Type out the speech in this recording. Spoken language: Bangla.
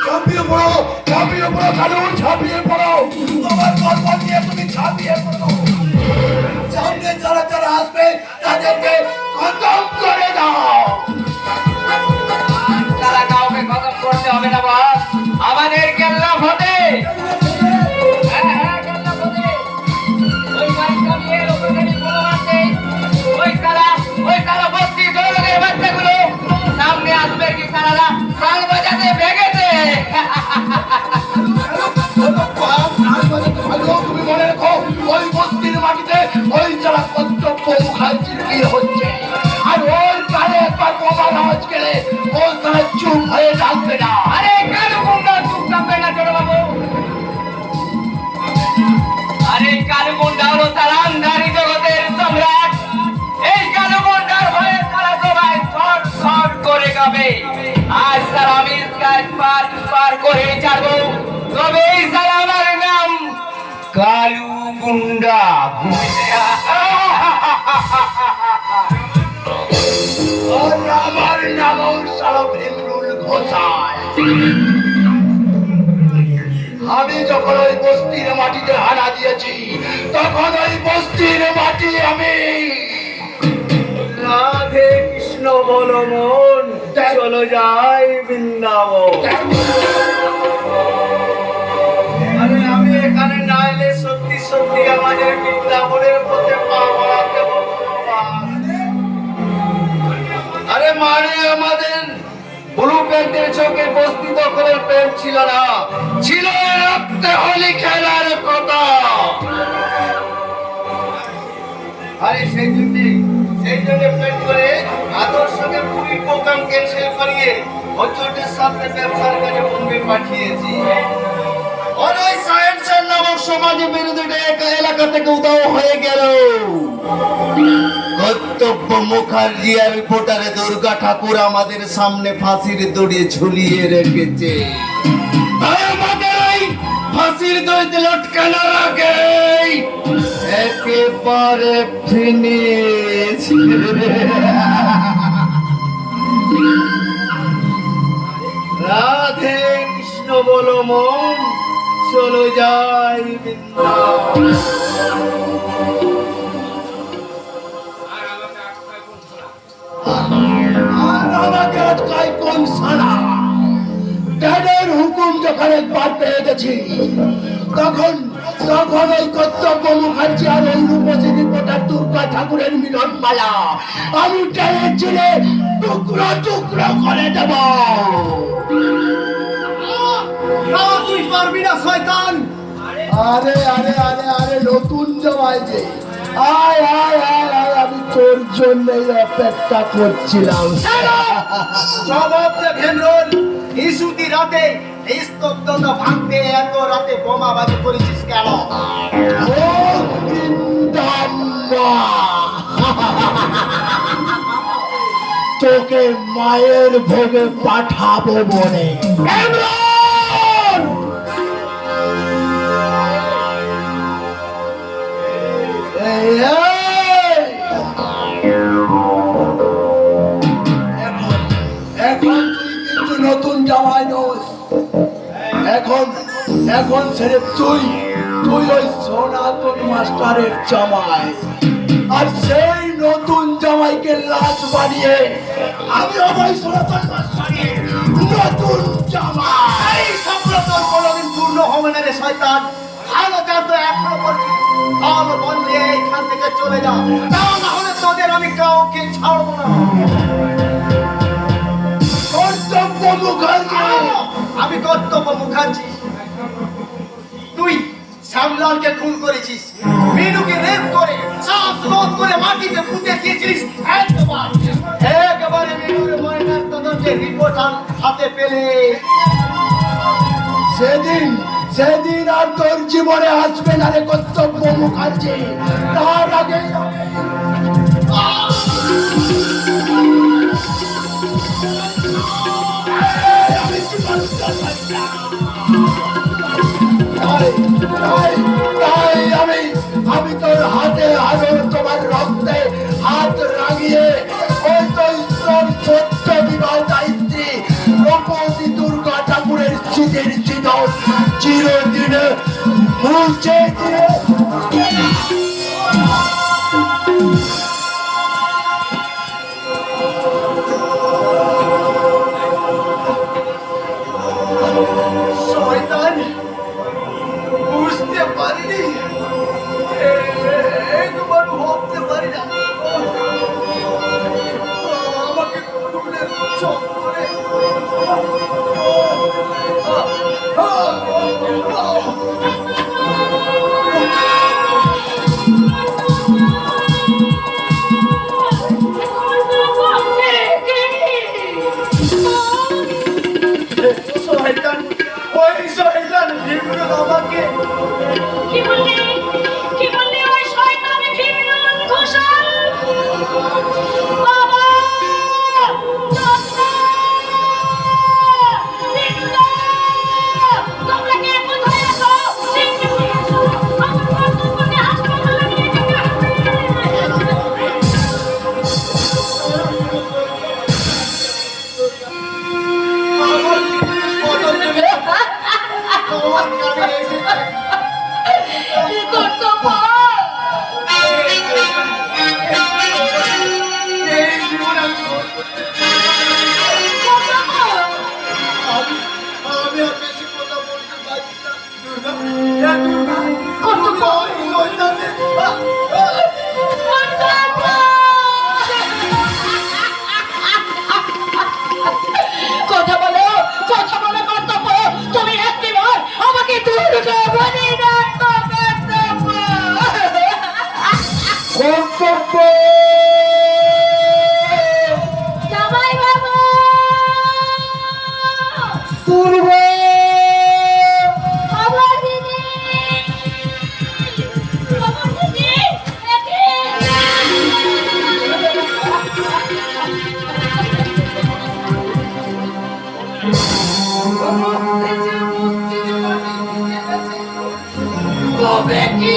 ঝাঁপিয়ে পড়ো, ঝাঁপিয়ে পড়ো কালু, ঝাঁপিয়ে পড়ো। তোমার কর্ম নিয়ে তুমি ঝাঁপিয়ে পড়ো। সামনে যারা যারা আসবে তাদেরকে খতম করে দাও। তারা কাউকে খতম করতে হবে না বস, আমাদের কেল্লা ফতে। হ্যাঁ হ্যাঁ, কেল্লা ফতে। ওই বাচ্চা নিয়ে লোকের বড় আছে, ওই তারা বস্তি জনগণের বাচ্চাগুলো সামনে আসবে কি তারা প্রাণ বাজাতে ভেগেছে। তুমি মনে রেখো, ওই বস্তির মাটিতে ওই যারা কর্তব্য মুখার্জির বিয়ে হচ্ছে, আর ওই কালে একবার বোমার আওয়াজ গেলে ও তারা চুপ হয়ে থাকবে না। আরে কেন গুন্ডা চুপ থাকবে না ছোট বাবু? আরে কালু গুন্ডা হলো তারা আন্ধারি জগতের সম্রাট। এই কালু গুন্ডার ভয়ে তারা সবাই থর থর করে কাঁপে। আজ তারা আমি পার করে যাবো, তবে এই সারা আমার নাম কালু গুন্ডা। আর আমার নাম সারা ভীমরুল ঘোষাল। আমি যখন ওই বস্তির মাটিতে হানা দিয়েছি, তখন ওই বস্তির মাটি আমি। রাধে কৃষ্ণ বলো মন, চলো যাই বৃন্দাবন। আরে আমি এখানে না এলে সত্যি সত্যি আমাদের বৃন্দাবনের পথে পা বাড়াতে বলো। আরে মানে আমাদের ব্লু প্যান্টের চোখে বস্তি দখলের প্যান্ট ছিল না, ছিল রক্তে হোলি খেলার কথা। আরে সেই জন্য প্ল্যান করে আদর্শকে পুরীর প্রোগ্রাম ক্যান্সেল করিয়ে অচটের সাথে ব্যবসার কাজে বোম্বে পাঠিয়েছি। আর ওই সায়েন্সের নামক সমাজে বিরোধীটা এলাকা থেকে উদাও হয়ে গেল। কর্তব্য মুখার্জি আর রিপোর্টারে দুর্গা ঠাকুর আমাদের সামনে ফাঁসির দড়ি ঝুলিয়ে রেখেছে। তাই আমাদের এই ফাঁসির দড়িতে লটকানোর আগে একেবারে ফিনিশ। রাধে কৃষ্ণ বলো মন, চলো যাই বৃন্দাবন। আমাকে আটকায় কোন সালা? ড্যাডের হুকুম যখন একবার পেয়ে গেছি, তখন ওই কর্তব্য মুখার্জি আর ওই রূপসী রিপোর্টার দুর্গা ঠাকুরের মিলন মালা আমি টেনে ছিঁড়ে টুকরো টুকরো করে দেব। তুই পারবি না শয়তান। আরে আরে আরে আরে নতুন জমাই যে আয় আয় আয় আয়, আমি তোর জন্যই অপেক্ষা করছিলাম। জবাব দে ভীমরুল, ইস্যুতি রাতে স্তব্ধতা ভাঙতে এত রাতে বোমাবাজি করেছিস কেন? ও বৃন্দাম্বা, তোকে মায়ের ভোগে পাঠাবো বলে। এই, এই! এখন তুই কিন্তু নতুন জামাই নোস। এখন ছেড়ে তুই ওই সনাতন মাস্টারের জামাই, আর সেই নতুন জামাইকে লাশ বানিয়ে আমি আমার সনাতন মাস্টারের নতুন জামাই। এই স্বপ্ন তোর কোনোদিন পূর্ণ হবে না রে শয়তান। ভালো কাজ তো এখনো করছিস, ভালো বন্ধু এইখান থেকে চলে যা, তা না হলে তোদের আমি কাউকে ছাড়বো না। কর্তব্য মুখার্জি, আমি কর্তব্য মুখার্জি। তুই শ্যামলালকে খুন করেছিস, মিনুকে রেপ করে শ্বাসরোধ করে মাটিতে পুঁতে দিয়েছিস। একেবারে মিনুর ময়নার তদন্তের রিপোর্ট হাতে পেলে সেদিন আর তোর জীবনে আসবে না রে কর্তব্য মুখার্জি। তার আগে আমি তোর হাতে আরো তোমার রক্তে হাত রাঙিয়ে ওই তো ঈশ্বর সত্য বিবাহ দায়িত্রী রূপসী দুর্গা ঠাকুরের ইতিহাসের স্থিত চিরদিনে মুছে দিয়ে শয়তান বুঝতে পারিনি একবার ভাবতে পারি না আমাকে খুনের চক্করে শয়তান ওই শয়তান ভীমরুল আমাকে কি বললি ওই শয়তান ভীমরুল ঘোষাল বাবা তোমরা কে কোথায় আছো শীঘ্রই আসো আমার কর্তব্যকে হাসপাতালে নিয়ে যেতে হবে আমার বদল দেবে তোমার কানে এসেছে কর্তব্য এই জীবনে আমি আমি আর বেশি কথা বলতে পারছি না দুর্গা দুর্গা কর্তব্য ওই শয়তানের কথা বলো কর্তব্য তুমি একটিবার আমাকে দুর্গা বলে ডাকো কর্তব্য জামাই বাবু পূর্ব আমার দিদি কবে কি